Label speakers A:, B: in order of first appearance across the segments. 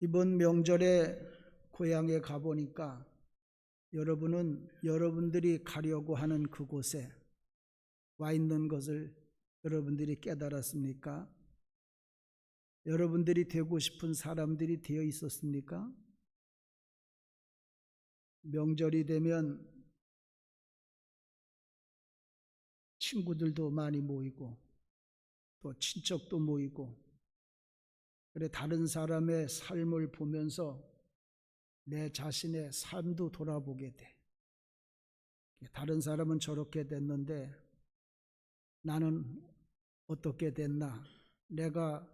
A: 이번 명절에 고향에 가보니까 여러분은 여러분들이 가려고 하는 그곳에 와 있는 것을 여러분들이 깨달았습니까? 여러분들이 되고 싶은 사람들이 되어 있었습니까? 명절이 되면 친구들도 많이 모이고 또 친척도 모이고, 그래 다른 사람의 삶을 보면서 내 자신의 삶도 돌아보게 돼. 다른 사람은 저렇게 됐는데 나는 어떻게 됐나? 내가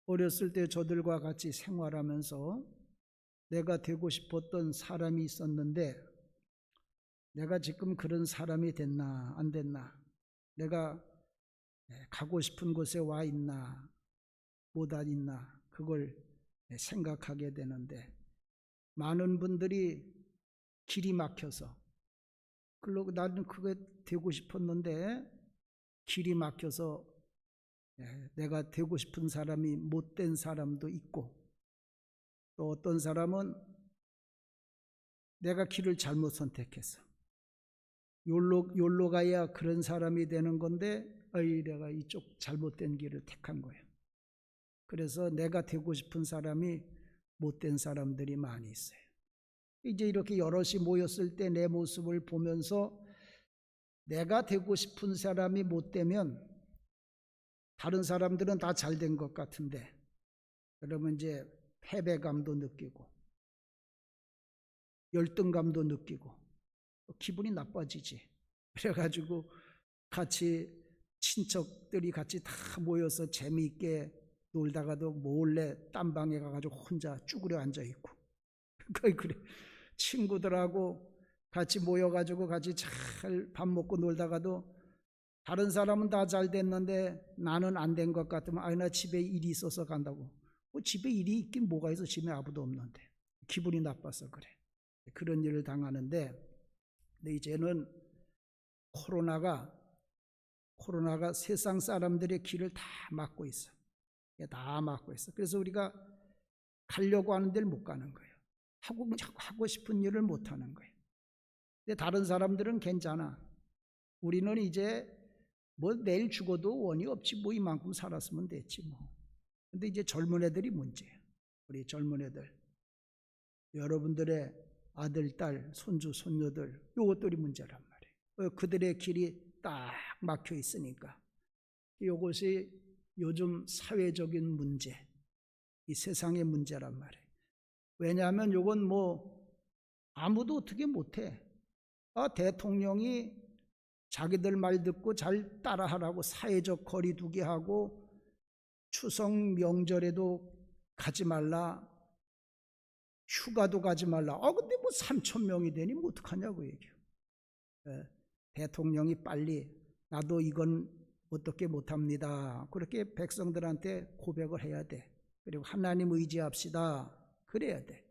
A: 어렸을 때 저들과 같이 생활하면서 내가 되고 싶었던 사람이 있었는데 내가 지금 그런 사람이 됐나 안 됐나? 내가 가고 싶은 곳에 와 있나 못 와 있나? 그걸 생각하게 되는데, 많은 분들이 길이 막혀서, 그러고 나는 그게 되고 싶었는데 길이 막혀서 내가 되고 싶은 사람이 못 된 사람도 있고, 또 어떤 사람은 내가 길을 잘못 선택했어. 욜로 가야 그런 사람이 되는 건데 내가 이쪽 잘못된 길을 택한 거예요. 그래서 내가 되고 싶은 사람이 못된 사람들이 많이 있어요. 이제 이렇게 여럿이 모였을 때 내 모습을 보면서 내가 되고 싶은 사람이 못 되면 다른 사람들은 다 잘 된 것 같은데, 여러분 이제 패배감도 느끼고 열등감도 느끼고 기분이 나빠지지. 그래가지고 같이 친척들이 같이 다 모여서 재미있게 놀다가도 몰래 딴방에 가가지고 혼자 쭈그려 앉아있고 그래 친구들하고 같이 모여가지고 같이 잘 밥 먹고 놀다가도 다른 사람은 다 잘 됐는데 나는 안 된 것 같으면 나 집에 일이 있어서 간다고. 집에 일이 있긴 뭐가 있어. 집에 아무도 없는데. 기분이 나빠서 그래. 그런 일을 당하는데, 근데 이제는 코로나가 세상 사람들의 길을 다 막고 있어. 다 막고 있어. 그래서 우리가 가려고 하는 데를 못 가는 거예요. 하고 싶은 일을 못 하는 거예요. 근데 다른 사람들은 괜찮아. 우리는 이제 뭐 내일 죽어도 원이 없지, 뭐 이만큼 살았으면 됐지 뭐. 근데 이제 젊은 애들이 문제예요. 우리 젊은 애들, 여러분들의 아들, 딸, 손주, 손녀들, 요것들이 문제란 말이에요. 그들의 길이 딱 막혀 있으니까. 이것이 요즘 사회적인 문제, 이 세상의 문제란 말이에요. 왜냐하면 이건 뭐 아무도 어떻게 못해. 대통령이 자기들 말 듣고 잘 따라하라고 사회적 거리 두게 하고, 추석 명절에도 가지 말라, 휴가도 가지 말라. 근데 뭐 3,000명이 되니 뭐 어떡하냐고 얘기해요. 대통령이 빨리 나도 이건 어떻게 못합니다, 그렇게 백성들한테 고백을 해야 돼. 그리고 하나님 의지합시다, 그래야 돼.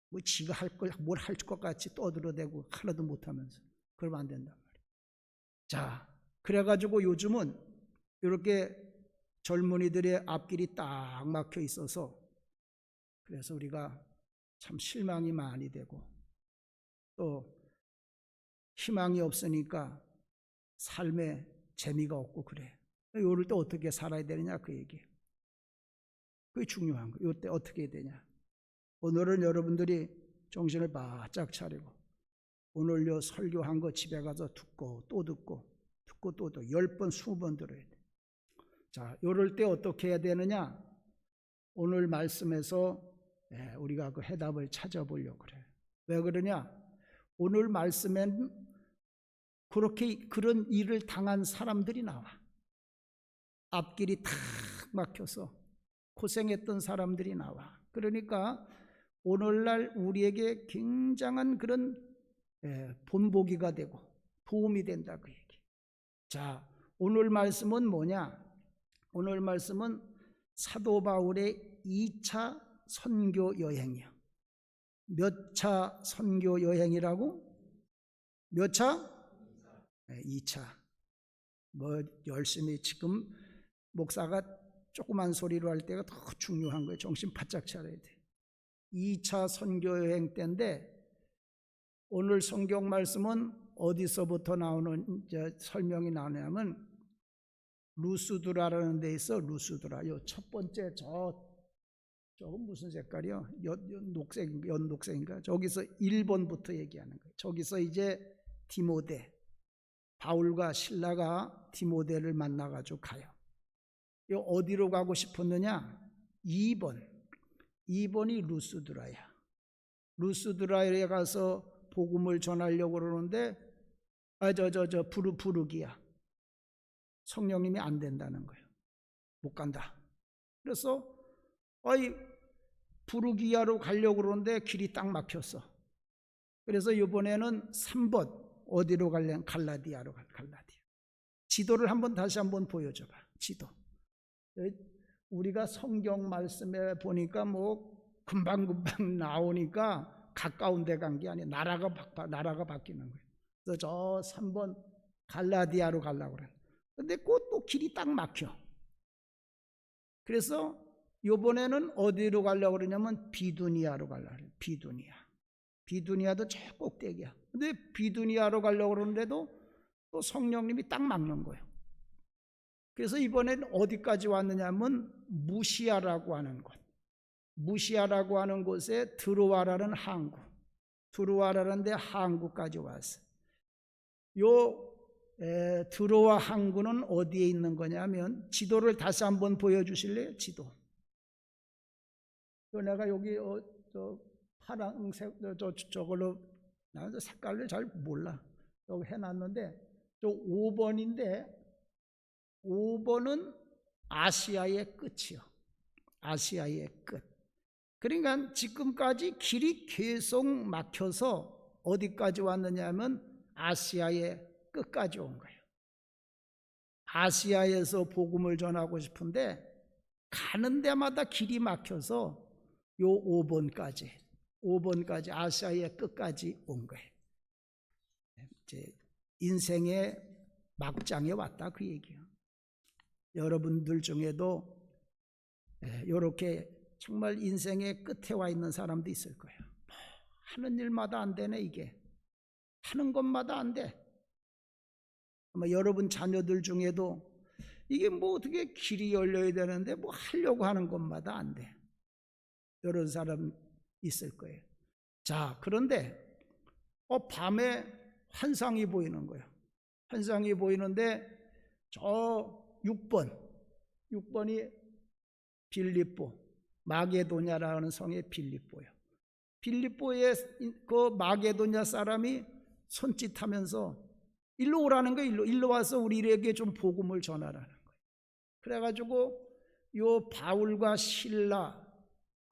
A: 뭐 지가 뭘 할 것 같이 떠들어대고 하나도 못하면서 그러면 안 된단 말이에요. 자, 그래가지고 요즘은 이렇게 젊은이들의 앞길이 딱 막혀 있어서, 그래서 우리가 참 실망이 많이 되고 또 희망이 없으니까 삶에 재미가 없고 그래. 이럴 때 어떻게 살아야 되느냐 그 얘기예요. 그게 중요한 거예요. 이때 어떻게 해야 되냐. 오늘은 여러분들이 정신을 바짝 차리고 오늘 설교한 거 집에 가서 듣고 또 듣고 또 10번 20번 들어야 돼. 자, 이럴 때 어떻게 해야 되느냐. 오늘 말씀에서 우리가 그 해답을 찾아보려고 그래. 왜 그러냐. 오늘 말씀엔 그런 일을 당한 사람들이 나와. 앞길이 탁 막혀서 고생했던 사람들이 나와. 그러니까 오늘날 우리에게 굉장한 그런 본보기가 되고 도움이 된다 그 얘기. 자, 오늘 말씀은 뭐냐? 오늘 말씀은 사도 바울의 2차 선교 여행이야. 몇 차 선교 여행이라고? 몇 차? 2차. 뭐 열심히 지금 목사가 조그만 소리로 할 때가 더 중요한 거예요. 정신 바짝 차려야 돼. 2차 선교 여행 때인데 오늘 성경 말씀은 어디서부터 나오는 설명이 나오냐면 루스드라라는 데 있어. 루스드라. 요 첫 번째 저건 무슨 색깔이요? 연녹색인가? 저기서 1번부터 얘기하는 거예요. 저기서 이제 디모데, 바울과 실라가 디모데를 만나가지고 가요. 요 어디로 가고 싶었느냐? 2번이 루스드라야. 루스드라에 가서 복음을 전하려고 그러는데 부르기야. 성령님이 안 된다는 거예요. 못 간다. 그래서 부르기야로 가려고 그러는데 길이 딱 막혔어. 그래서 이번에는 3번 어디로 갈래? 갈라디아로 갈. 갈라디아. 지도를 다시 한번 보여줘봐. 지도. 우리가 성경 말씀에 보니까 뭐 금방금방 나오니까 가까운 데 간 게 아니야. 나라가 바뀌는 거예요. 그래서 저 3번 갈라디아로 가려고 그래. 근데 또 길이 딱 막혀. 그래서 이번에는 어디로 가려고 그러냐면 비두니아로 가려고 그래. 비두니아도 저 꼭대기야. 근데 비두니아로 가려고 그러는데도 또 성령님이 딱 막는 거예요. 그래서 이번엔 어디까지 왔느냐면 무시아라고 하는 곳. 무시아라고 하는 곳에 드로아라는 항구. 드로아라는 데 항구까지 왔어. 드로아 항구는 어디에 있는 거냐면 지도를 다시 한번 보여주실래요? 지도. 내가 여기 파란색 저걸로 나는 색깔을 잘 몰라. 여기 해놨는데 저 5번인데 5번은 아시아의 끝이요. 아시아의 끝. 그러니까 지금까지 길이 계속 막혀서 어디까지 왔느냐면 아시아의 끝까지 온 거예요. 아시아에서 복음을 전하고 싶은데 가는 데마다 길이 막혀서 요 5번까지 아시아의 끝까지 온 거예요. 이제 인생의 막장에 왔다 그 얘기예요. 여러분들 중에도 이렇게 정말 인생의 끝에 와 있는 사람도 있을 거예요. 하는 일마다 안 되네. 이게 하는 것마다 안 돼. 아마 여러분 자녀들 중에도 이게 뭐 어떻게 길이 열려야 되는데 뭐 하려고 하는 것마다 안 돼. 이런 사람 있을 거예요. 자, 그런데 밤에 환상이 보이는 거예요. 환상이 보이는데 저 6번이 빌립보, 마게도냐라는 성의 빌립보예요. 빌립보의 그 마게도냐 사람이 손짓하면서 일로 오라는 거예요. 일로 와서 우리에게 좀 복음을 전하라는 거예요. 그래가지고 요 바울과 실라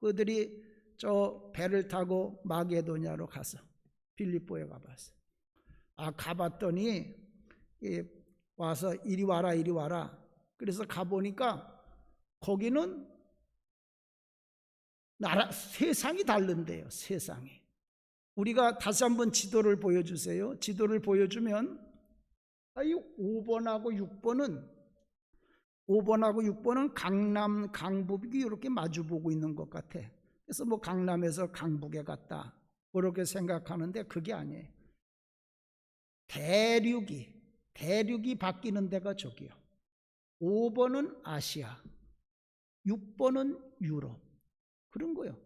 A: 그들이 저 배를 타고 마게도냐로 가서 빌립보에 가봤어. 가봤더니 와서 이리 와라. 그래서 가보니까 거기는 세상이 다른데요. 세상이. 우리가 다시 한번 지도를 보여주세요. 지도를 보여주면 이 5번하고 6번은 강남, 강북이 이렇게 마주보고 있는 것 같아. 그래서 뭐 강남에서 강북에 갔다 그렇게 생각하는데 그게 아니에요. 대륙이 바뀌는 데가 저기요. 5번은 아시아, 6번은 유럽. 그런 거예요.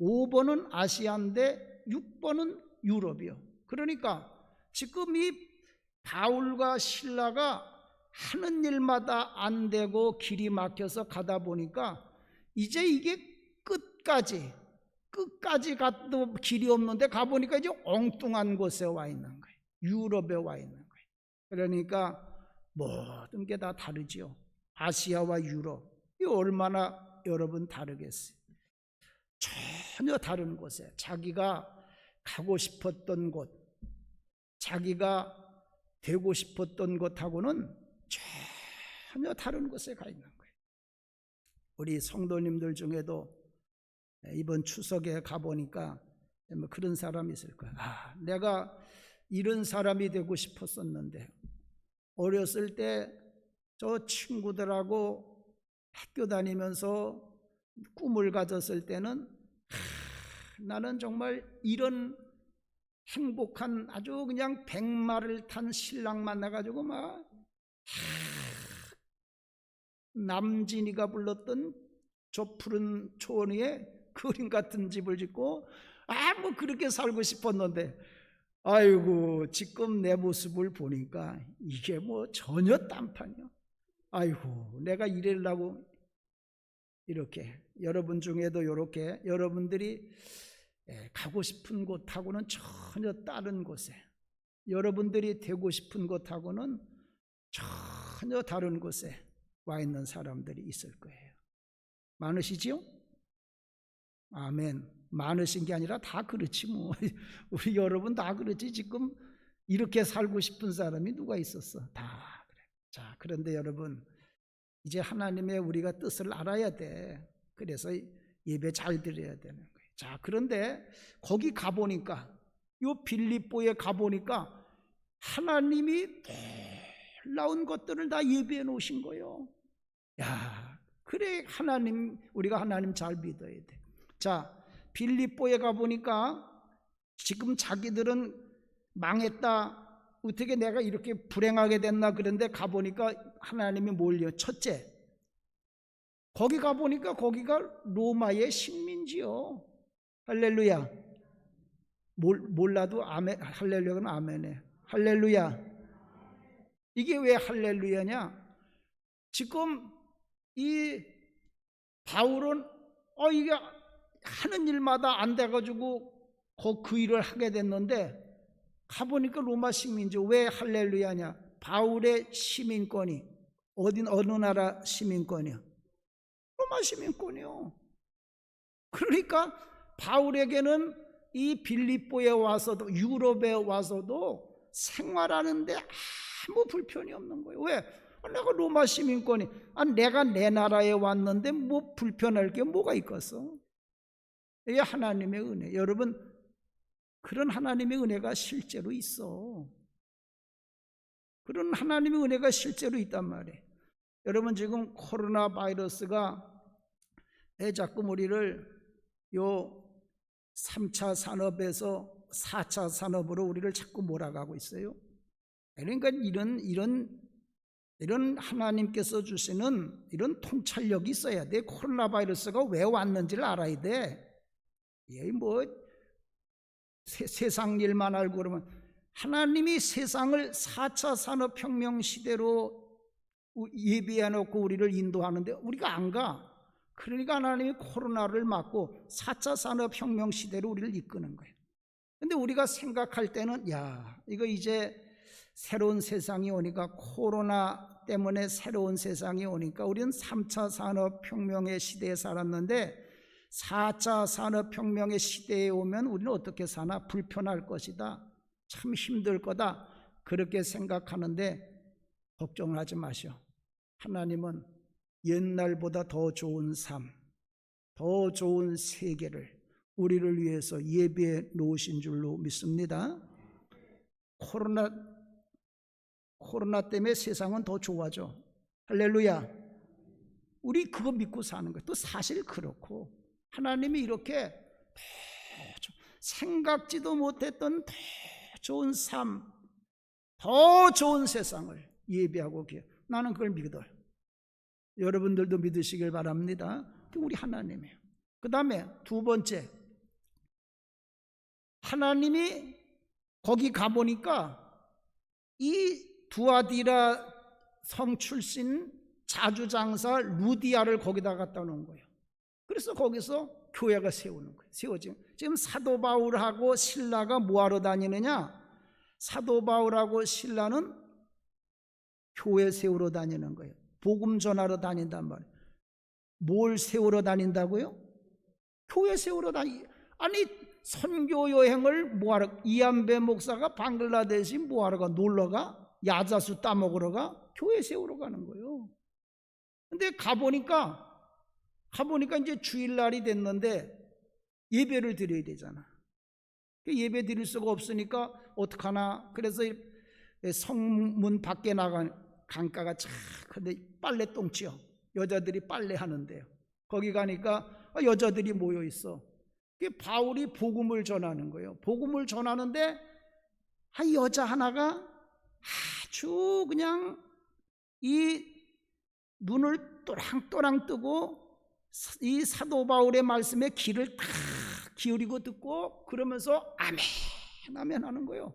A: 5번은 아시아인데 6번은 유럽이요. 그러니까 지금 이 바울과 실라가 하는 일마다 안 되고 길이 막혀서 가다 보니까 이제 이게 끝까지 가도 길이 없는데 가보니까 이제 엉뚱한 곳에 와 있는 거예요. 유럽에 와 있는 거예요. 그러니까 모든 게 다 다르지요. 아시아와 유럽. 이 얼마나 여러분 다르겠어요. 전혀 다른 곳에 자기가 가고 싶었던 곳, 자기가 되고 싶었던 곳하고는 전혀 다른 곳에 가 있는 거예요. 우리 성도님들 중에도 이번 추석에 가보니까 그런 사람이 있을 거예요. 내가 이런 사람이 되고 싶었었는데 어렸을 때 저 친구들하고 학교 다니면서 꿈을 가졌을 때는 나는 정말 이런 행복한 아주 그냥 백마를 탄 신랑 만나가지고 막 남진이가 불렀던 저 푸른 초원 위에 그림 같은 집을 짓고 뭐 그렇게 살고 싶었는데, 아이고 지금 내 모습을 보니까 이게 뭐 전혀 딴판이요. 아이고 내가 이래려고 이렇게, 여러분 중에도 이렇게 여러분들이 가고 싶은 곳하고는 전혀 다른 곳에, 여러분들이 되고 싶은 곳하고는 전혀 다른 곳에 와 있는 사람들이 있을 거예요. 많으시지요? 아멘. 많으신 게 아니라 다 그렇지 뭐. 우리 여러분 다 그렇지. 지금 이렇게 살고 싶은 사람이 누가 있었어? 다 그래. 자, 그런데 여러분, 이제 하나님의 우리가 뜻을 알아야 돼. 그래서 예배 잘 드려야 되는 거예요. 자, 그런데 거기 가보니까, 요 빌립보에 가보니까 하나님이 놀라운 것들을 다 예비해 놓으신 거예요. 야, 그래 하나님, 우리가 하나님 잘 믿어야 돼. 자, 빌립보에 가보니까 지금 자기들은 망했다, 어떻게 내가 이렇게 불행하게 됐나, 그런데 가보니까 하나님이 뭘요? 첫째, 거기 가보니까 거기가 로마의 식민지요. 할렐루야. 몰라도 아멘, 할렐루야는 아멘해. 할렐루야. 이게 왜 할렐루야냐? 지금 이 바울은 이게 하는 일마다 안 돼가지고 그 일을 하게 됐는데, 가보니까 로마 식민지. 왜 할렐루야냐? 바울의 시민권이 어느 나라 시민권이요? 로마 시민권이요. 그러니까 바울에게는 이 빌립보에 와서도, 유럽에 와서도 생활하는데 아무 불편이 없는 거예요. 왜? 내가 로마 시민권이, 내가 내 나라에 왔는데 뭐 불편할 게 뭐가 있겠어? 이게 하나님의 은혜. 여러분, 그런 하나님의 은혜가 실제로 있어. 그런 하나님의 은혜가 실제로 있단 말이에요. 여러분, 지금 코로나 바이러스가 자꾸 우리를 요 3차 산업에서 4차 산업으로 우리를 자꾸 몰아가고 있어요. 그러니까 이런 하나님께서 주시는 이런 통찰력이 있어야 돼. 코로나 바이러스가 왜 왔는지를 알아야 돼. 뭐 세상 일만 알고 그러면, 하나님이 세상을 4차 산업혁명 시대로 예비해 놓고 우리를 인도하는데 우리가 안 가. 그러니까 하나님이 코로나를 막고 4차 산업혁명 시대로 우리를 이끄는 거예요. 근데 우리가 생각할 때는, 야, 이거 이제 새로운 세상이 오니까, 코로나 때문에 새로운 세상이 오니까 우리는 3차 산업혁명의 시대에 살았는데 4차 산업혁명의 시대에 오면 우리는 어떻게 사나? 불편할 것이다, 참 힘들 거다, 그렇게 생각하는데 걱정하지 마시오. 하나님은 옛날보다 더 좋은 삶, 더 좋은 세계를 우리를 위해서 예비해 놓으신 줄로 믿습니다. 코로나 때문에 세상은 더 좋아져. 할렐루야. 우리 그거 믿고 사는 거예요. 또 사실 그렇고, 하나님이 이렇게 생각지도 못했던 더 좋은 삶, 더 좋은 세상을 예비하고 계세요. 나는 그걸 믿어요. 여러분들도 믿으시길 바랍니다. 우리 하나님이에요. 그 다음에 두 번째, 하나님이 거기 가보니까 이 두아디라 성 출신 자주장사 루디아를 거기다 갖다 놓은 거예요. 그래서 거기서 교회가 세우는 거예요. 지금 사도 바울하고 실라가 뭐하러 다니느냐? 사도 바울하고 실라는 교회 세우러 다니는 거예요. 복음 전하러 다닌단 말이에요. 뭘 세우러 다닌다고요? 교회 세우러 아니 선교 여행을 뭐하러, 이안배 목사가 방글라데시 뭐하러 가? 놀러가? 야자수 따먹으러 가? 교회 세우러 가는 거예요. 근데 가보니까 이제 주일날이 됐는데 예배를 드려야 되잖아. 예배 드릴 수가 없으니까 어떡하나. 그래서 성문 밖에 나간 강가가 참 근데 빨래똥치요. 여자들이 빨래하는데요. 거기 가니까 여자들이 모여 있어. 바울이 복음을 전하는 거예요. 복음을 전하는데 여자 하나가 아주 그냥 이 눈을 또랑또랑 뜨고 이 사도 바울의 말씀에 귀를 다 기울이고 듣고 그러면서 아멘 아멘 하는 거예요.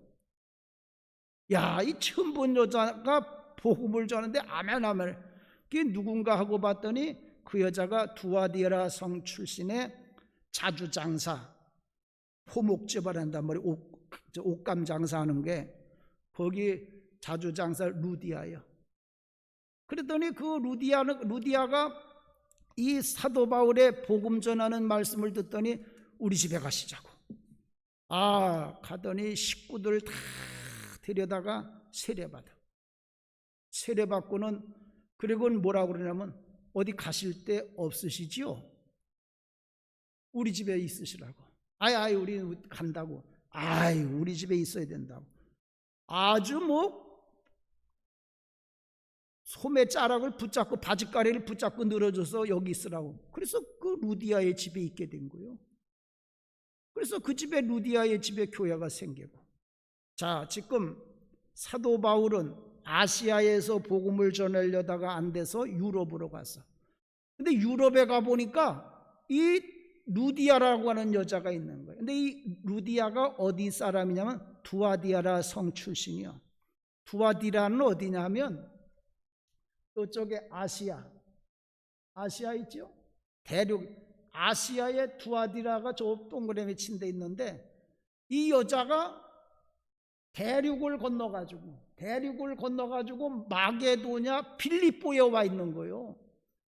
A: 야, 이 처음 본 여자가 복음을 전하는데 아멘 아멘. 그게 누군가 하고 봤더니 그 여자가 두아디라 성 출신의 자주장사, 포목집을 한단 말이에요. 옷감 장사하는 게 거기 자주장사 루디아예요. 그랬더니 그 루디아가 이 사도 바울의 복음 전하는 말씀을 듣더니 우리 집에 가시자고. 가더니 식구들 다 데려다가 세례받아. 세례받고는 그리고는 뭐라고 그러냐면 어디 가실 데 없으시지요? 우리 집에 있으시라고. 우리 간다고. 우리 집에 있어야 된다고. 아주 소매 자락을 붙잡고 바지가리를 붙잡고 늘어져서 여기 있으라고. 그래서 그 루디아의 집에 있게 된 거예요. 그래서 그 집에 루디아의 집에 교회가 생기고. 자, 지금 사도 바울은 아시아에서 복음을 전하려다가 안 돼서 유럽으로 갔어. 근데 유럽에 가보니까 이 루디아라고 하는 여자가 있는 거예요. 근데 이 루디아가 어디 사람이냐면 두아디라 성 출신이요. 두아디라는 어디냐면 이쪽에 아시아 있죠? 대륙 아시아의 두아디라가 저 동그라미 친 데 있는데 이 여자가 대륙을 건너가지고 마게도냐 빌립보에 와 있는 거예요.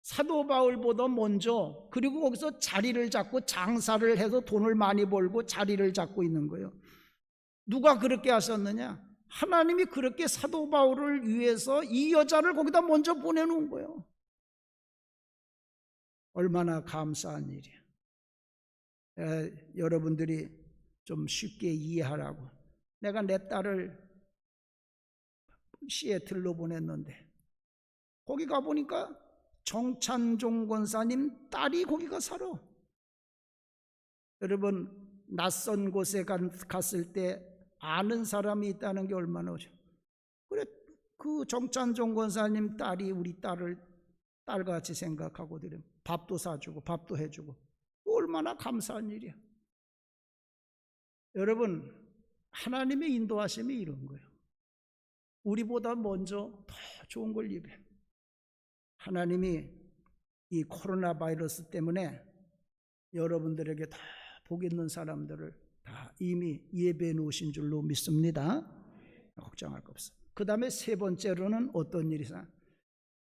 A: 사도 바울보다 먼저. 그리고 거기서 자리를 잡고 장사를 해서 돈을 많이 벌고 자리를 잡고 있는 거예요. 누가 그렇게 하셨느냐? 하나님이 그렇게 사도 바울을 위해서 이 여자를 거기다 먼저 보내놓은 거예요. 얼마나 감사한 일이야. 여러분들이 좀 쉽게 이해하라고 내가 내 딸을 시애틀로 보냈는데 거기 가보니까 정찬종 권사님 딸이 거기가 살아. 여러분 낯선 곳에 갔을 때 아는 사람이 있다는 게 얼마나 오죠. 그래 그 정찬종 권사님 딸이 우리 딸을 딸같이 생각하고 밥도 사주고 밥도 해주고 얼마나 감사한 일이야. 여러분 하나님의 인도하심이 이런 거예요. 우리보다 먼저 더 좋은 걸 예배. 하나님이 이 코로나 바이러스 때문에 여러분들에게 다 복 있는 사람들을 다 이미 예배해 놓으신 줄로 믿습니다. 걱정할 거 없어. 그 다음에 세 번째로는 어떤 일이 있어요?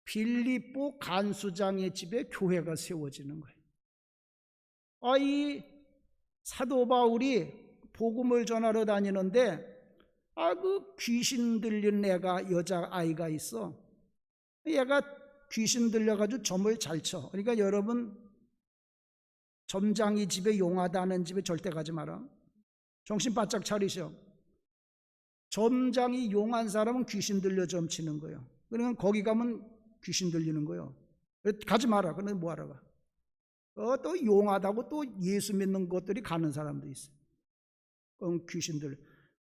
A: 빌립보 간수장의 집에 교회가 세워지는 거예요. 이 사도 바울이 복음을 전하러 다니는데 그 귀신 들린 여자아이가 있어. 얘가 귀신 들려가지고 점을 잘 쳐. 그러니까 여러분 점장이 집에 용하다는 집에 절대 가지 마라. 정신 바짝 차리셔. 점장이 용한 사람은 귀신 들려 점 치는 거예요. 그러니까 거기 가면 귀신 들리는 거예요. 가지 마라. 그런데 뭐하러 가? 또 용하다고 또 예수 믿는 것들이 가는 사람도 있어.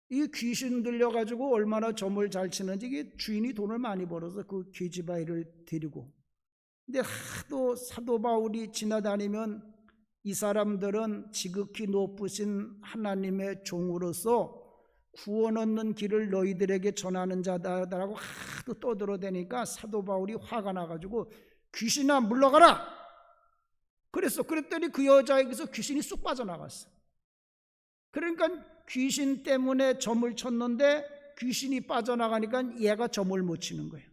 A: 이 귀신 들려가지고 얼마나 점을 잘 치는지 이게 주인이 돈을 많이 벌어서 그 계집아이를 데리고. 근데 하도 사도 바울이 지나다니면 이 사람들은 지극히 높으신 하나님의 종으로서 구원 얻는 길을 너희들에게 전하는 자다라고 하도 떠들어대니까 사도 바울이 화가 나가지고 귀신아 물러가라. 그랬더니 그 여자에게서 귀신이 쑥 빠져나갔어. 그러니까 귀신 때문에 점을 쳤는데 귀신이 빠져나가니까 얘가 점을 못 치는 거예요.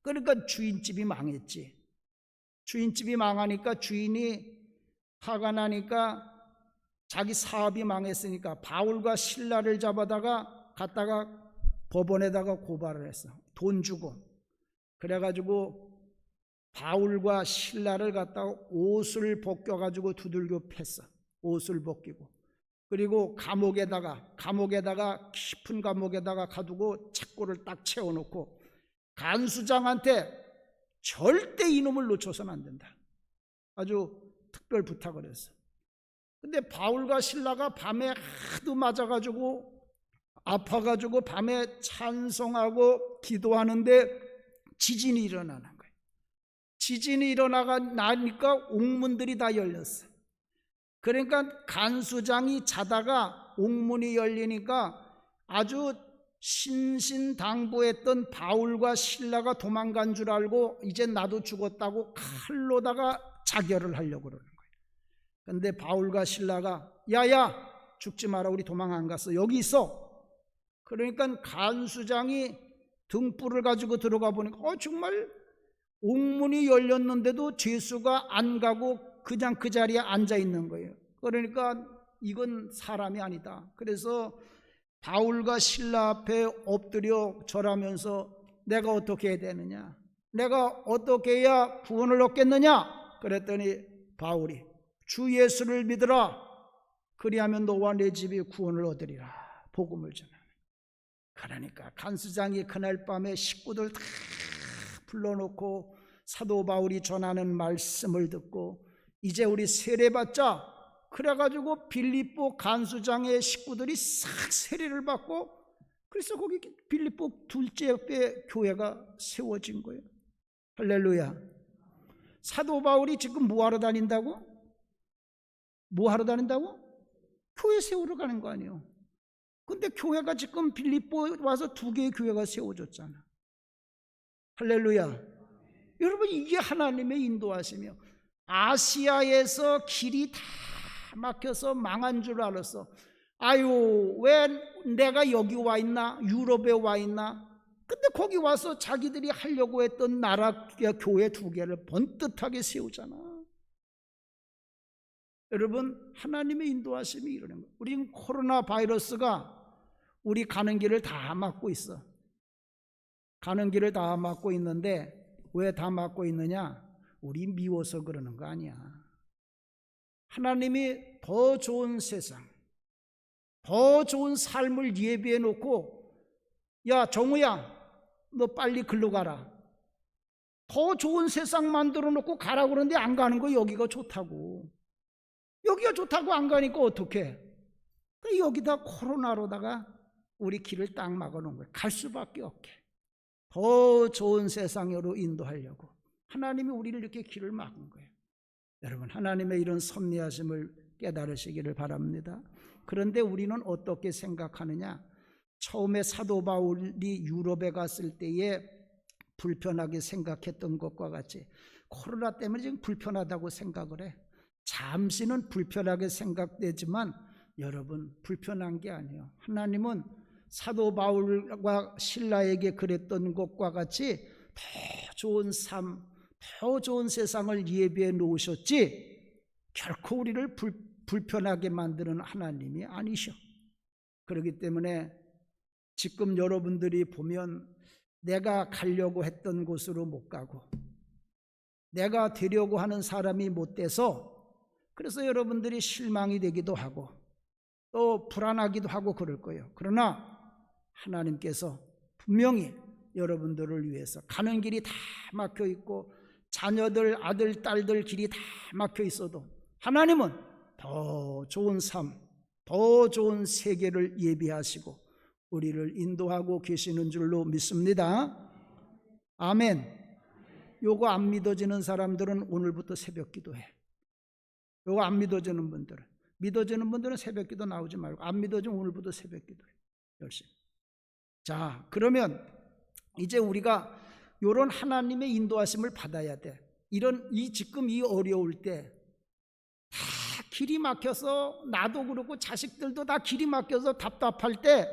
A: 그러니까 주인집이 망했지. 주인집이 망하니까 주인이 화가 나니까 자기 사업이 망했으니까 바울과 실라를 잡아다가 갔다가 법원에다가 고발을 했어. 돈 주고. 그래가지고 바울과 실라를 갖다가 옷을 벗겨가지고 두들겨 팼어. 옷을 벗기고. 그리고 감옥에다가 깊은 감옥에다가 가두고 책고를 딱 채워놓고 간수장한테 절대 이놈을 놓쳐서는 안 된다. 아주 특별 부탁을 했어. 근데 바울과 신라가 밤에 하도 맞아가지고 아파가지고 밤에 찬송하고 기도하는데 지진이 일어나는 거예요. 지진이 일어나니까 옥문들이 다 열렸어. 그러니까 간수장이 자다가 옥문이 열리니까 아주 신신당부했던 바울과 신라가 도망간 줄 알고 이제 나도 죽었다고 칼로다가 자결을 하려고 그러는 거예요. 근데 바울과 신라가 야야 죽지 마라, 우리 도망 안 갔어, 여기 있어. 그러니까 간수장이 등불을 가지고 들어가 보니까 정말 옥문이 열렸는데도 죄수가 안 가고 그냥 그 자리에 앉아 있는 거예요. 그러니까 이건 사람이 아니다. 그래서 바울과 신라 앞에 엎드려 절하면서 내가 어떻게 해야 되느냐, 내가 어떻게 해야 구원을 얻겠느냐 그랬더니 바울이 주 예수를 믿으라, 그리하면 너와 내 집이 구원을 얻으리라, 복음을 전하는. 그러니까 간수장이 그날 밤에 식구들 다 불러놓고 사도 바울이 전하는 말씀을 듣고 이제 우리 세례받자 그래가지고 빌립보 간수장의 식구들이 싹 세례를 받고, 그래서 거기 빌립보 둘째 배 교회가 세워진 거예요. 할렐루야. 사도 바울이 지금 뭐 하러 다닌다고? 뭐 하러 다닌다고? 교회 세우러 가는 거 아니에요. 근데 교회가 지금 빌립보 와서 2개의 교회가 세워졌잖아. 할렐루야. 여러분, 이게 하나님의 인도하시며, 아시아에서 길이 다 막혀서 망한 줄 알았어. 아유, 왜 내가 여기 와 있나, 유럽에 와 있나. 근데 거기 와서 자기들이 하려고 했던 나라 교회 2개를 번듯하게 세우잖아. 여러분, 하나님의 인도하심이 이러는 거예요. 우리 코로나 바이러스가 우리 가는 길을 다 막고 있어. 가는 길을 다 막고 있는데 왜 다 막고 있느냐? 우리 미워서 그러는 거 아니야. 하나님이 더 좋은 세상, 더 좋은 삶을 예비해 놓고, 야 정우야 너 빨리 글로 가라, 더 좋은 세상 만들어 놓고 가라고 그러는데 안 가는 거. 여기가 좋다고, 여기가 좋다고 안 가니까 어떡해. 여기다 코로나로다가 우리 길을 딱 막아 놓은 거야. 갈 수밖에 없게. 더 좋은 세상으로 인도하려고 하나님이 우리를 이렇게 길을 막은 거예요. 여러분, 하나님의 이런 섭리하심을 깨달으시기를 바랍니다. 그런데 우리는 어떻게 생각하느냐? 처음에 사도 바울이 유럽에 갔을 때에 불편하게 생각했던 것과 같이 코로나 때문에 지금 불편하다고 생각을 해. 잠시는 불편하게 생각되지만 여러분, 불편한 게 아니에요. 하나님은 사도 바울과 신라에게 그랬던 것과 같이 더 좋은 삶, 더 좋은 세상을 예비해 놓으셨지 결코 우리를 불편하게 만드는 하나님이 아니셔. 그렇기 때문에 지금 여러분들이 보면 내가 가려고 했던 곳으로 못 가고 내가 되려고 하는 사람이 못 돼서, 그래서 여러분들이 실망이 되기도 하고 또 불안하기도 하고 그럴 거예요. 그러나 하나님께서 분명히 여러분들을 위해서 가는 길이 다 막혀 있고 자녀들, 아들, 딸들 길이 다 막혀 있어도 하나님은 더 좋은 삶, 더 좋은 세계를 예비하시고 우리를 인도하고 계시는 줄로 믿습니다. 아멘. 요거 안 믿어지는 사람들은 오늘부터 새벽 기도해. 요거 안 믿어지는 분들은, 믿어지는 분들은 새벽 기도 나오지 말고, 안 믿어지면 오늘부터 새벽 기도해. 열심히. 자, 그러면 이제 우리가 요런 하나님의 인도하심을 받아야 돼. 지금 이 어려울 때 다 길이 막혀서, 나도 그렇고 자식들도 다 길이 막혀서 답답할 때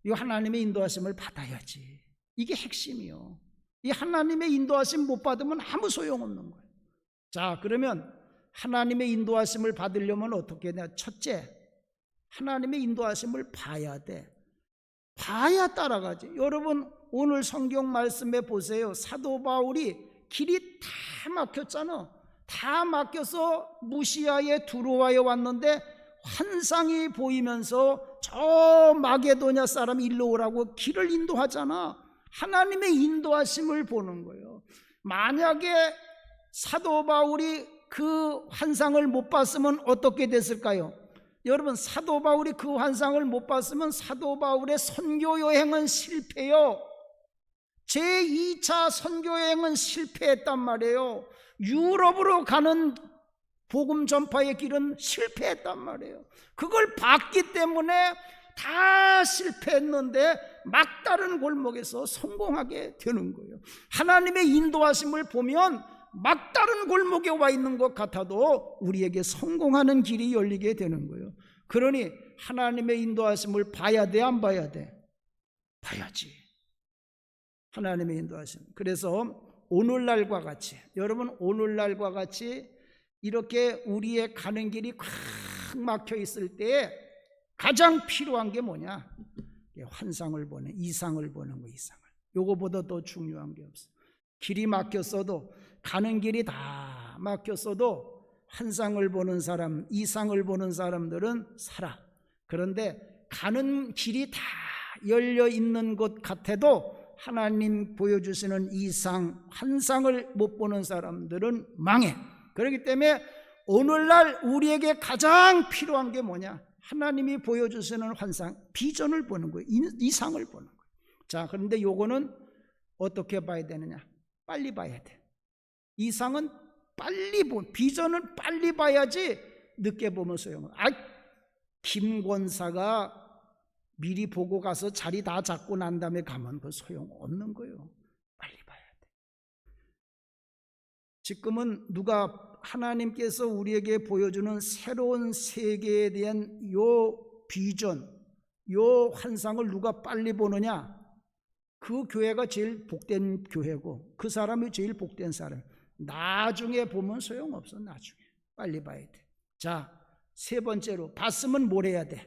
A: 이 하나님의 인도하심을 받아야지. 이게 핵심이요. 이 하나님의 인도하심 못 받으면 아무 소용없는 거예요. 자, 그러면 하나님의 인도하심을 받으려면 어떻게 해야 되냐? 첫째, 하나님의 인도하심을 봐야 돼. 봐야 따라가지. 여러분, 오늘 성경 말씀에 보세요. 사도 바울이 길이 다 막혔잖아. 다 막혀서 무시아에 두로아에 왔는데 환상이 보이면서 저 마게도냐 사람이 일로 오라고 길을 인도하잖아. 하나님의 인도하심을 보는 거예요. 만약에 사도 바울이 그 환상을 못 봤으면 어떻게 됐을까요? 여러분, 사도 바울이 그 환상을 못 봤으면 사도 바울의 선교 여행은 실패요. 제2차 선교 여행은 실패했단 말이에요. 유럽으로 가는 복음 전파의 길은 실패했단 말이에요. 그걸 봤기 때문에 다 실패했는데 막다른 골목에서 성공하게 되는 거예요. 하나님의 인도하심을 보면 막다른 골목에 와 있는 것 같아도 우리에게 성공하는 길이 열리게 되는 거예요. 그러니 하나님의 인도하심을 봐야 돼, 안 봐야 돼? 봐야지. 하나님의 인도하심. 그래서 오늘날과 같이, 여러분, 오늘날과 같이 이렇게 우리의 가는 길이 꽉 막혀 있을 때 가장 필요한 게 뭐냐? 환상을 보는, 이상을 보는 거, 이상을. 요거보다 더 중요한 게 없어. 길이 막혔어도, 가는 길이 다 막혔어도 환상을 보는 사람, 이상을 보는 사람들은 살아. 그런데 가는 길이 다 열려 있는 것 같아도 하나님 보여주시는 이상, 환상을 못 보는 사람들은 망해. 그렇기 때문에 오늘날 우리에게 가장 필요한 게 뭐냐? 하나님이 보여주시는 환상, 비전을 보는 거예요. 이상을 보는 거예요. 자, 그런데 요거는 어떻게 봐야 되느냐? 빨리 봐야 돼. 이상은 빨리 비전을 빨리 봐야지 늦게 보면 소용없어. 김 권사가 미리 보고 가서 자리 다 잡고 난 다음에 가면 그 소용없는 거예요. 빨리 봐야 돼. 지금은 하나님께서 우리에게 보여주는 새로운 세계에 대한 요 비전, 요 환상을 누가 빨리 보느냐? 그 교회가 제일 복된 교회고 그 사람이 제일 복된 사람. 나중에 보면 소용없어. 나중에 빨리 봐야 돼. 자, 세 번째로 봤으면 뭘 해야 돼?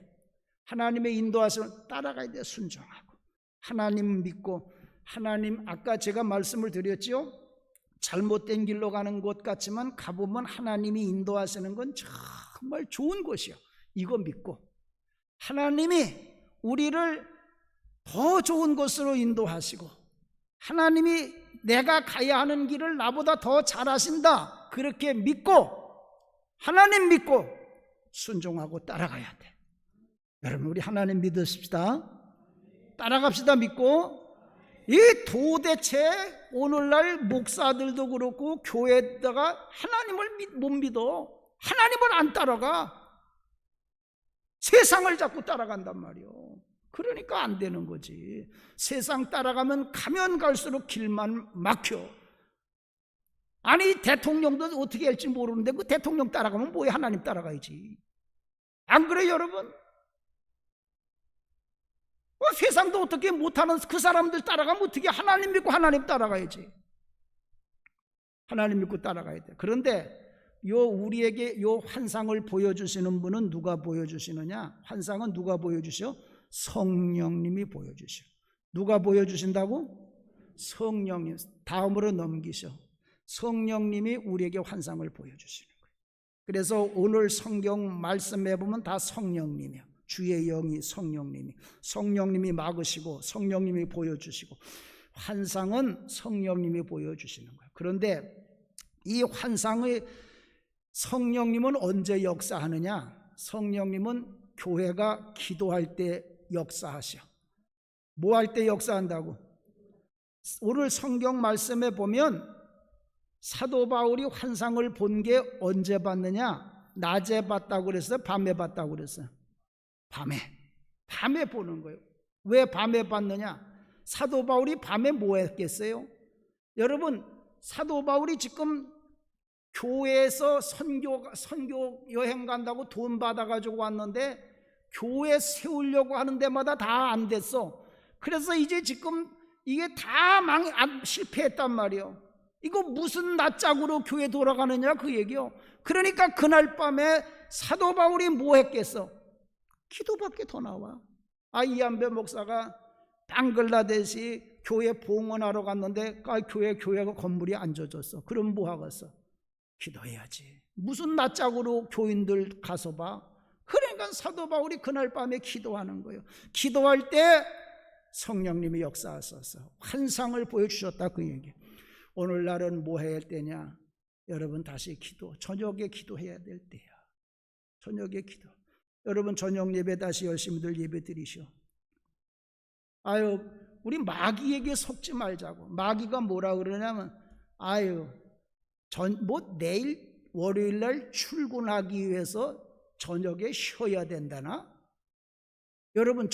A: 하나님의 인도하심을 따라가야 돼. 순종하고 하나님 믿고, 하나님, 아까 제가 말씀을 드렸지요. 잘못된 길로 가는 곳 같지만 가보면 하나님이 인도하시는 건 정말 좋은 곳이요. 이거 믿고 하나님이 우리를 더 좋은 곳으로 인도하시고, 하나님이 내가 가야 하는 길을 나보다 더 잘하신다, 그렇게 믿고, 하나님 믿고 순종하고 따라가야 돼. 여러분, 우리 하나님 믿으십시다. 따라갑시다. 믿고. 이 도대체 오늘날 목사들도 그렇고 교회에다가 하나님을 못 믿어. 하나님을 안 따라가. 세상을 자꾸 따라간단 말이요. 그러니까 안 되는 거지. 세상 따라가면 가면 갈수록 길만 막혀. 아니, 대통령도 어떻게 할지 모르는데 그 대통령 따라가면 뭐야? 하나님 따라가야지. 안 그래요, 여러분? 세상도 어떻게 못하는 그 사람들 따라가면 어떻게? 하나님 믿고 하나님 따라가야지. 하나님 믿고 따라가야 돼. 그런데 우리에게 요 환상을 보여주시는 분은 누가 보여주시느냐? 환상은 누가 보여주셔? 성령님이 보여주셔. 누가 보여주신다고? 성령님. 다음으로 넘기셔. 성령님이 우리에게 환상을 보여주시는 거예요. 그래서 오늘 성경 말씀해 보면 다 성령님이야. 주의 영이 성령님이 막으시고 성령님이 보여주시고, 환상은 성령님이 보여주시는 거예요. 그런데 이 환상의 성령님은 언제 역사하느냐? 성령님은 교회가 기도할 때 역사하셔. 뭐 할 때 역사한다고? 오늘 성경 말씀에 보면 사도 바울이 환상을 본 게 언제 봤느냐? 낮에 봤다고 그랬어요? 밤에 봤다고 그랬어요? 밤에 보는 거예요. 왜 밤에 봤느냐? 사도 바울이 밤에 뭐 했겠어요? 여러분, 사도 바울이 지금 교회에서 선교 여행 간다고 돈 받아가지고 왔는데 교회 세우려고 하는 데마다 다 안 됐어. 그래서 이제 지금 이게 다 실패했단 말이에요. 이거 무슨 낯짝으로 교회 돌아가느냐, 그 얘기요. 그러니까 그날 밤에 사도 바울이 뭐 했겠어? 기도밖에 더 나와. 이한배 목사가 방글라데시 교회 봉헌하러 갔는데 교회가 건물이 안 져졌어. 그럼 뭐 하겠어? 기도해야지. 무슨 낯짝으로 교인들 가서 봐. 그러니까 사도 바울이 그날 밤에 기도하는 거예요. 기도할 때 성령님이 역사하셔서 환상을 보여주셨다, 그 얘기. 오늘날은 뭐 해야 할 때냐? 여러분 다시 저녁에 기도해야 될 때야. 저녁에 기도. 여러분 저녁 예배 다시 열심히들 예배 드리시오. 우리 마귀에게 속지 말자고. 마귀가 뭐라 그러냐면 내일 월요일 날 출근하기 위해서 저녁에 쉬어야 된다나? 여러분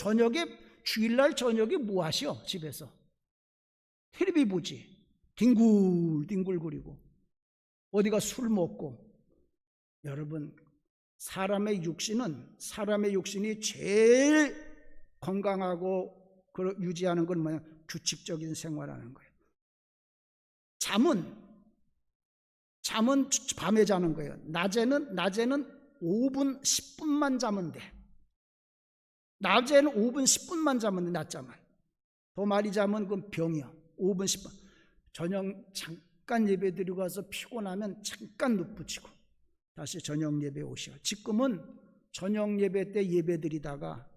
A: 주일날 저녁에 뭐 하시오? 집에서 텔레비 보지. 뒹굴뒹굴거리고 어디가 술 먹고. 여러분 사람의 육신이 제일 건강하고 유지하는 건 뭐냐? 규칙적인 생활하는 거예요. 잠은 밤에 자는 거예요. 낮에는 5분 10분만 자면 돼. 낮에는 5분 10분만 자면 돼. 낮잠은 더 많이 자면 그건 병이야. 5분 10분. 저녁 잠깐 예배 드리고 와서 피곤하면 잠깐 눕붙이고 다시 저녁 예배 오시오. 지금은 저녁 예배 때 예배 드리다가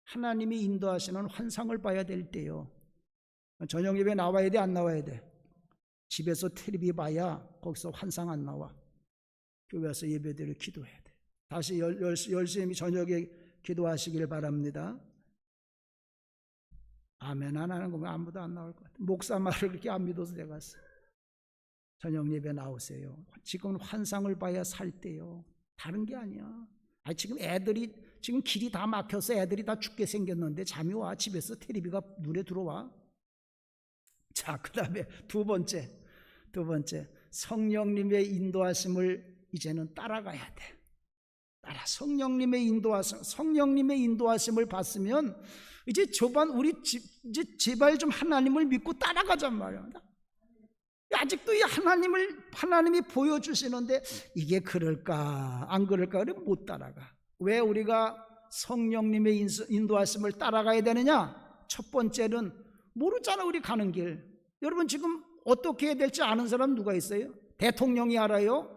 A: 하나님이 인도하시는 환상을 봐야 될 때요. 저녁 예배 나와야 돼, 안 나와야 돼? 집에서 텔레비 봐야 거기서 환상 안 나와. 교회 와서 예배 드려 기도해야 돼. 다시 열심히 저녁에 기도하시길 바랍니다. 아멘 안 하는 거면 아무도 안 나올 것 같아. 목사 말을 그렇게 안 믿어서 내가 왔어. 저녁 예배 나오세요. 지금 환상을 봐야 살 때요. 다른 게 아니야. 지금 길이 다 막혀서 애들이 다 죽게 생겼는데 잠이 와. 집에서 텔레비가 눈에 들어와. 자, 그 다음에 두 번째 성령님의 인도하심을 이제는 따라가야 돼. 성령님의 인도하심을 받으면 이제 이제 제발 좀 하나님을 믿고 따라가잔 말이야. 아직도 이 하나님이 보여주시는데 이게 그럴까 안 그럴까 그러면 못 따라가. 왜 우리가 성령님의 인도하심을 따라가야 되느냐? 첫 번째는 모르잖아. 우리 가는 길. 여러분 지금 어떻게 해야 될지 아는 사람 누가 있어요? 대통령이 알아요?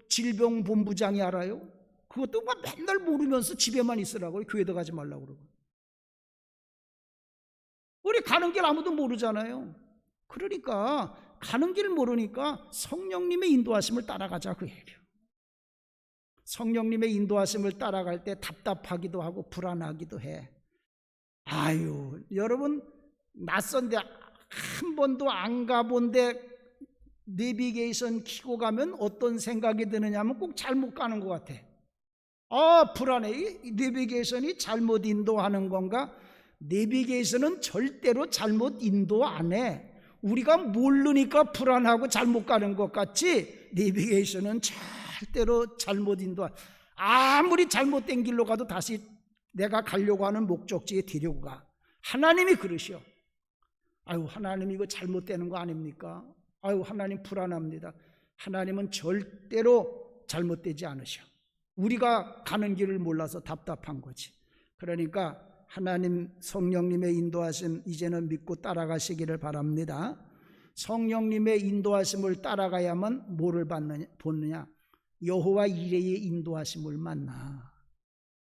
A: 질병본부장이 알아요? 그것도 맨날 모르면서 집에만 있으라고. 교회도 가지 말라고 그러고. 우리 가는 길 아무도 모르잖아요. 그러니까 가는 길 모르니까 성령님의 인도하심을 따라가자 그 얘기예요. 성령님의 인도하심을 따라갈 때 답답하기도 하고 불안하기도 해. 여러분 낯선데 한 번도 안 가본데 내비게이션 켜고 가면 어떤 생각이 드느냐면 꼭 잘못 가는 것 같아. 불안해. 이 내비게이션이 잘못 인도하는 건가? 내비게이션은 절대로 잘못 인도 안 해. 우리가 모르니까 불안하고 잘못 가는 것 같지 내비게이션은 절대로 잘못 인도. 아무리 잘못된 길로 가도 다시 내가 가려고 하는 목적지에 데리고 가. 하나님이 그러시오. 하나님 이거 잘못되는 거 아닙니까? 하나님 불안합니다. 하나님은 절대로 잘못되지 않으셔. 우리가 가는 길을 몰라서 답답한 거지. 그러니까 하나님 성령님의 인도하심 이제는 믿고 따라가시기를 바랍니다. 성령님의 인도하심을 따라가야만 뭐를 보느냐? 여호와 이레의 인도하심을 만나.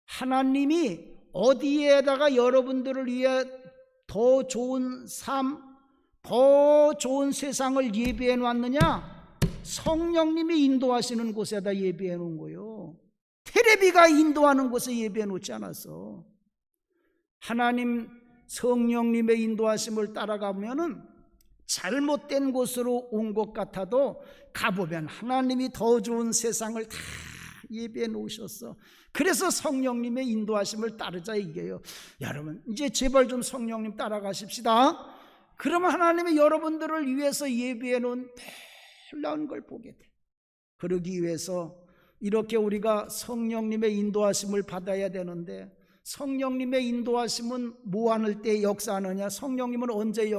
A: 하나님이 어디에다가 여러분들을 위해 더 좋은 삶, 더 좋은 세상을 예비해 놨느냐? 성령님이 인도하시는 곳에다 예비해 놓은 거요. 텔레비가 인도하는 곳에 예비해 놓지 않았어. 하나님 성령님의 인도하심을 따라가면은 잘못된 곳으로 온 것 같아도 가보면 하나님이 더 좋은 세상을 다 예비해 놓으셨어. 그래서 성령님의 인도하심을 따르자 이게요. 여러분 이제 제발 좀 성령님 따라가십시다. 그러면 하나님이 여러분들을 위해서 예비해 놓은 놀라운 걸 보게 돼. 그러기 위해서 이렇게 우리가 성령님의 인도하심을 받아야 되는데, 성령님의 인도하심은 뭐 하는 때 역사하느냐? 성령님은 언제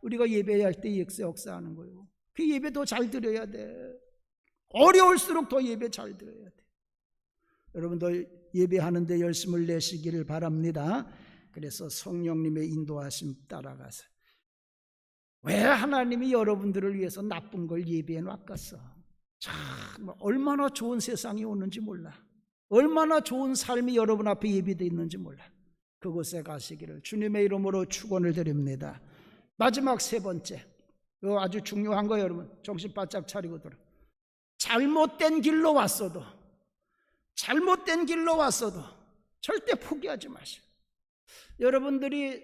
A: 우리가 예배할 때 역사하는 거예요. 그 예배 더 잘 드려야 돼. 어려울수록 더 예배 잘 드려야 돼. 여러분도 예배하는데 열심을 내시기를 바랍니다. 그래서 성령님의 인도하심 따라가서. 왜 하나님이 여러분들을 위해서 나쁜 걸 예비해 놨겠어? 참 얼마나 좋은 세상이 오는지 몰라. 얼마나 좋은 삶이 여러분 앞에 예비되어 있는지 몰라. 그곳에 가시기를 주님의 이름으로 축원을 드립니다. 마지막 세 번째, 이거 아주 중요한 거예요, 여러분. 정신 바짝 차리고 들어. 잘못된 길로 왔어도 절대 포기하지 마세요. 여러분들이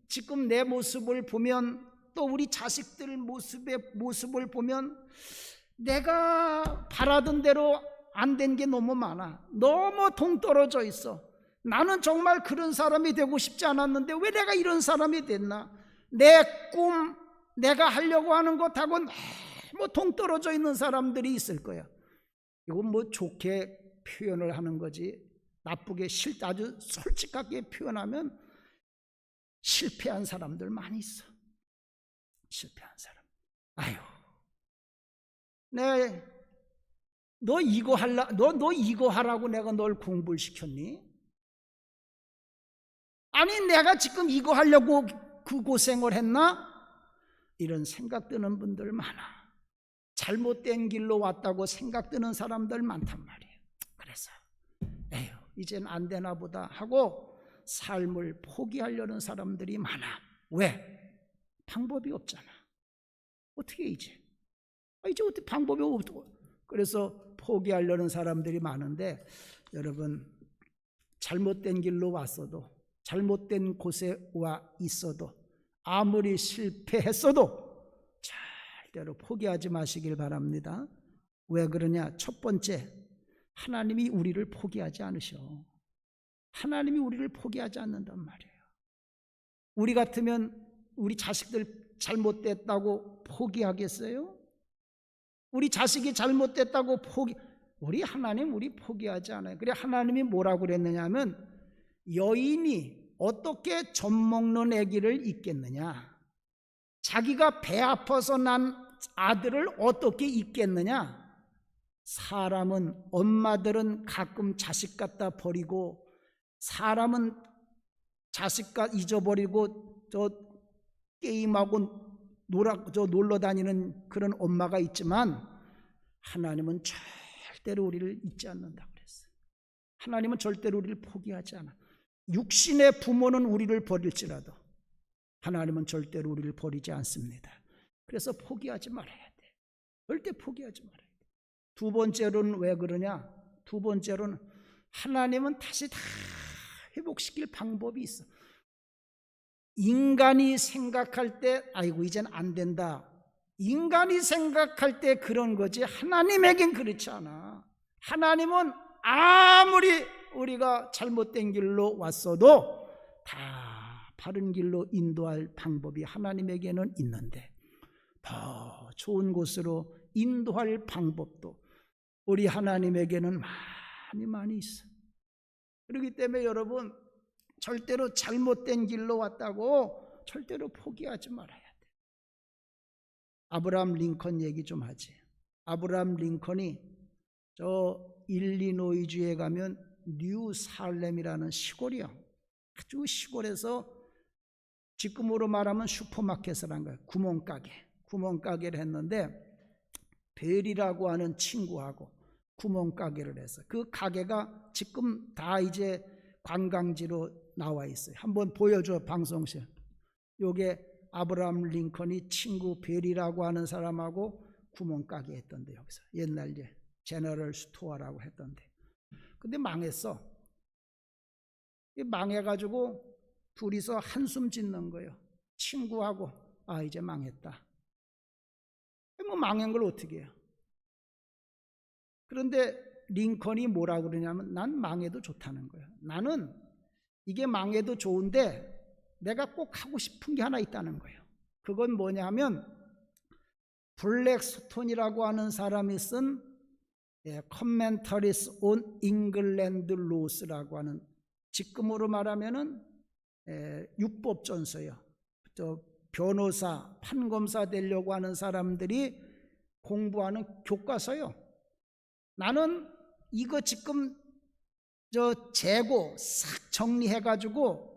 A: 지금 내 모습을 보면, 또 우리 자식들 모습을 보면 내가 바라던 대로 안 된 게 너무 많아. 너무 동떨어져 있어. 나는 정말 그런 사람이 되고 싶지 않았는데 왜 내가 이런 사람이 됐나? 내 꿈, 내가 하려고 하는 것하고 너무 동떨어져 있는 사람들이 있을 거야. 이건 뭐 좋게 표현을 하는 거지, 나쁘게 아주 솔직하게 표현하면 실패한 사람들 많이 있어. 실패한 사람. 아유, 너 이거 하라고 내가 널 공부를 시켰니? 아니, 내가 지금 이거 하려고 그 고생을 했나? 이런 생각 드는 분들 많아. 잘못된 길로 왔다고 생각드는 사람들 많단 말이에요. 그래서 에휴, 이젠 안 되나 보다 하고 삶을 포기하려는 사람들이 많아. 왜? 방법이 없잖아. 어떻게 이제 어떻게 방법이 없고. 그래서 포기하려는 사람들이 많은데, 여러분, 잘못된 길로 왔어도, 잘못된 곳에 와 있어도, 아무리 실패했어도 절대로 포기하지 마시길 바랍니다. 왜 그러냐? 첫 번째, 하나님이 우리를 포기하지 않으셔. 하나님이 우리를 포기하지 않는단 말이에요. 우리 같으면 우리 자식들 잘못됐다고 포기하겠어요? 우리 자식이 잘못됐다고 우리 하나님 우리 포기하지 않아요. 그래, 하나님이 뭐라고 그랬느냐 하면, 여인이 어떻게 젖 먹는 아기를 잊겠느냐? 자기가 배 아파서 난 아들을 어떻게 잊겠느냐? 사람은, 엄마들은 가끔 자식 갖다 버리고, 사람은 자식 잊어버리고 게임하고 놀러 다니는 그런 엄마가 있지만, 하나님은 절대로 우리를 잊지 않는다고 그랬어요. 하나님은 절대로 우리를 포기하지 않아. 육신의 부모는 우리를 버릴지라도 하나님은 절대로 우리를 버리지 않습니다. 그래서 포기하지 말아야 돼. 절대 포기하지 말아야 돼. 두 번째로는 왜 그러냐? 두 번째로는 하나님은 다시 다 회복시킬 방법이 있어. 인간이 생각할 때 아이고 이젠 안 된다, 인간이 생각할 때 그런 거지, 하나님에겐 그렇지 않아. 하나님은 아무리 우리가 잘못된 길로 왔어도 다 바른 길로 인도할 방법이 하나님에게는 있는데, 더 좋은 곳으로 인도할 방법도 우리 하나님에게는 많이 있어. 그렇기 때문에 여러분, 절대로 잘못된 길로 왔다고 절대로 포기하지 말아야 돼. 아브라함 링컨 얘기 좀 하지. 아브라함 링컨이 저 일리노이주에 가면 뉴살렘이라는 시골이요, 아주 시골에서 지금으로 말하면 슈퍼마켓을 한 거예요. 구멍가게를 했는데, 벨이라고 하는 친구하고 구멍가게를 해서, 그 가게가 지금 다 이제 관광지로 나와 있어요. 한번 보여줘, 방송실. 요게 아브라함 링컨이 친구 벨이라고 하는 사람하고 구멍가게 했던데, 여기서 옛날 이제 제너럴 스토어라고 했던데, 근데 망했어. 망해가지고 둘이서 한숨 짓는 거예요. 친구하고, 아 이제 망했다. 뭐 망한 걸 어떻게 해요? 그런데 링컨이 뭐라 그러냐면, 난 망해도 좋다는 거예요. 나는 이게 망해도 좋은데 내가 꼭 하고 싶은 게 하나 있다는 거예요. 그건 뭐냐면, 블랙스톤이라고 하는 사람이 쓴 Commentaries on England Laws라고 하는, 지금으로 말하면은 육법전서요. 저 변호사, 판검사 되려고 하는 사람들이 공부하는 교과서요. 나는 이거 지금 저 재고 싹 정리해가지고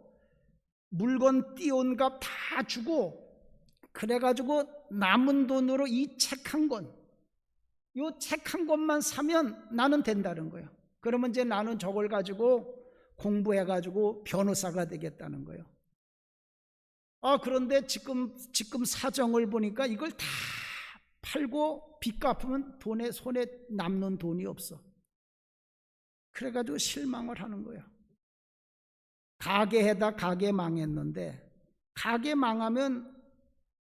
A: 물건 띄운 값 다 주고, 그래가지고 남은 돈으로 이 책 한 권, 요 책 한 권만 사면 나는 된다는 거예요. 그러면 이제 나는 저걸 가지고 공부해가지고 변호사가 되겠다는 거예요. 그런데 지금 사정을 보니까 이걸 다 팔고 빚 갚으면 손에 남는 돈이 없어. 그래가지고 실망을 하는 거예요. 가게 망했는데, 가게 망하면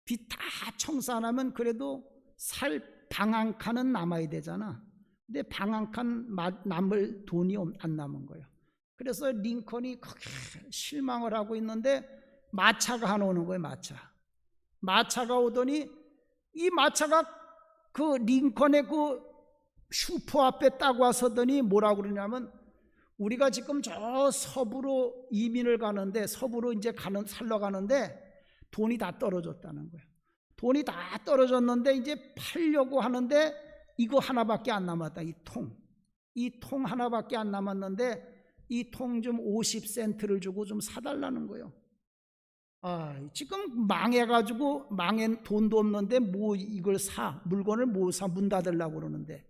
A: 빚 다 청산 안 하면 그래도 살 방 한 칸은 남아야 되잖아. 근데 방 한 칸 남을 돈이 안 남은 거예요. 그래서 링컨이 크게 실망을 하고 있는데 마차가 하나 오는 거예요. 마차가 오더니 이 마차가 그 링컨의 그 슈퍼 앞에 딱 와서더니 뭐라고 그러냐면, 우리가 지금 저 서부로 이민을 가는데, 서부로 이제 살러 가는데 돈이 다 떨어졌다는 거예요. 돈이 다 떨어졌는데 이제 팔려고 하는데 이거 하나밖에 안 남았다. 이 통 하나밖에 안 남았는데 이 통 좀 50센트를 주고 좀 사달라는 거예요. 지금 망해가지고 돈도 없는데 뭐 이걸 물건을 뭐 사, 문 닫으려고 그러는데.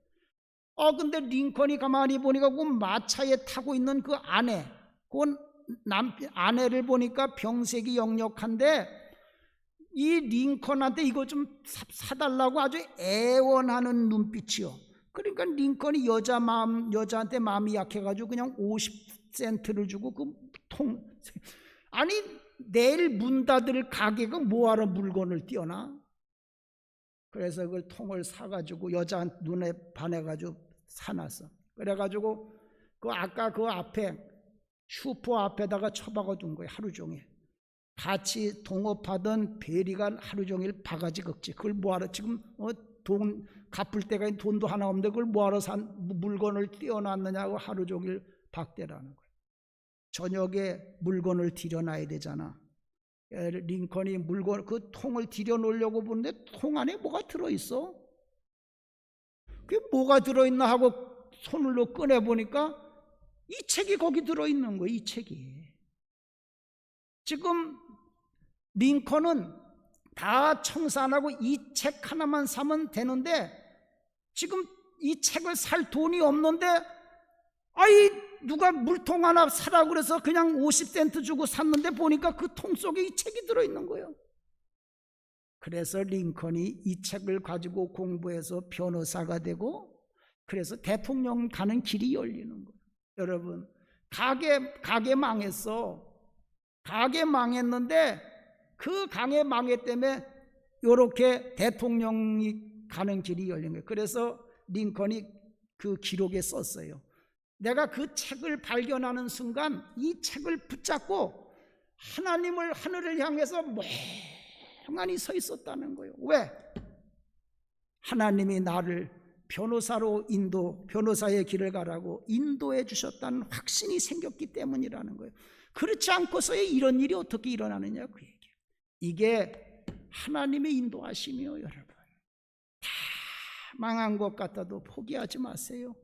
A: 근데 링컨이 가만히 보니까 그 마차에 타고 있는 그 아내, 아내를 보니까 병색이 역력한데 이 링컨한테 이거 좀 사달라고 아주 애원하는 눈빛이요. 그러니까 링컨이 여자한테 마음이 약해가지고 그냥 50센트를 주고 아니 내일 문 닫을 가게가 뭐하러 물건을 띄어나? 그래서 그걸 통을 사가지고 여자 눈에 반해가지고 사놨어. 그래가지고 아까 그 앞에 슈퍼 앞에다가 처박아 둔 거예요. 하루 종일 같이 동업하던 베리가 하루 종일 바가지 긁지. 그걸 뭐하러 지금 돈 갚을 때가 돈도 하나 없는데 그걸 뭐하러 물건을 띄어놨느냐고 하루 종일 박대라는 거예요. 저녁에 물건을 들여놔야 되잖아. 링컨이 그 통을 들여놓으려고 보는데 통 안에 뭐가 들어있어? 그게 뭐가 들어있나 하고 손으로 꺼내보니까 이 책이 거기 들어있는 거예요. 이 책이. 지금 링컨은 다 청산하고 이 책 하나만 사면 되는데 지금 이 책을 살 돈이 없는데 누가 물통 하나 사라고 그래서 그냥 50센트 주고 샀는데 보니까 그 통 속에 이 책이 들어있는 거예요. 그래서 링컨이 이 책을 가지고 공부해서 변호사가 되고 그래서 대통령 가는 길이 열리는 거예요. 여러분, 가게 망했어. 가게 망했는데 그 가게 망했 때문에 이렇게 대통령이 가는 길이 열린 거예요. 그래서 링컨이 그 기록에 썼어요. 내가 그 책을 발견하는 순간 이 책을 붙잡고 하늘을 향해서 멍하니 서 있었다는 거예요. 왜? 하나님이 나를 변호사의 길을 가라고 인도해 주셨다는 확신이 생겼기 때문이라는 거예요. 그렇지 않고서야 이런 일이 어떻게 일어나느냐 그 얘기예요. 이게 하나님의 인도하심이요. 여러분, 다 망한 것 같아도 포기하지 마세요.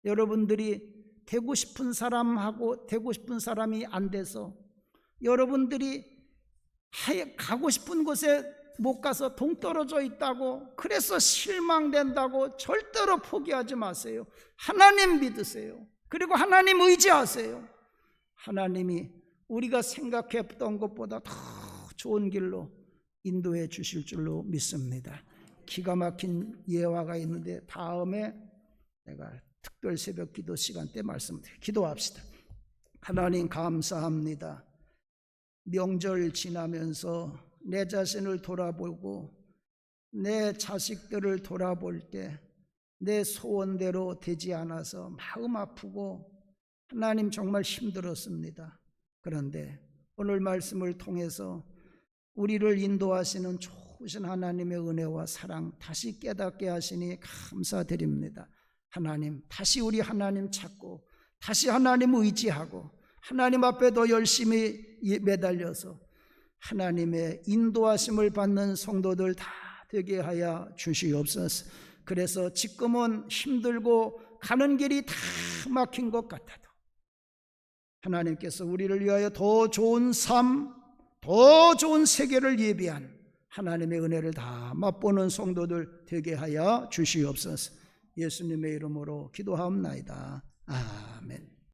A: 여러분들이 되고 싶은 사람하고 되고 싶은 사람이 안 돼서 여러분들이 가고 싶은 곳에 못 가서 동떨어져 있다고 그래서 실망된다고 절대로 포기하지 마세요. 하나님 믿으세요. 그리고 하나님 의지하세요. 하나님이 우리가 생각했던 것보다 더 좋은 길로 인도해 주실 줄로 믿습니다. 기가 막힌 예화가 있는데 다음에 내가 특별 새벽 기도 시간 때 말씀드릴게요. 기도합시다. 하나님 감사합니다. 명절 지나면서 내 자신을 돌아보고 내 자식들을 돌아볼 때 내 소원대로 되지 않아서 마음 아프고 하나님 정말 힘들었습니다. 그런데 오늘 말씀을 통해서 우리를 인도하시는 좋으신 하나님의 은혜와 사랑 다시 깨닫게 하시니 감사드립니다. 하나님, 다시 우리 하나님 찾고 다시 하나님 의지하고 하나님 앞에 더 열심히 매달려서 하나님의 인도하심을 받는 성도들 다 되게 하여 주시옵소서. 그래서 지금은 힘들고 가는 길이 다 막힌 것 같아도 하나님께서 우리를 위하여 더 좋은 삶, 더 좋은 세계를 예비한 하나님의 은혜를 다 맛보는 성도들 되게 하여 주시옵소서. 예수님의 이름으로 기도하옵나이다. 아멘.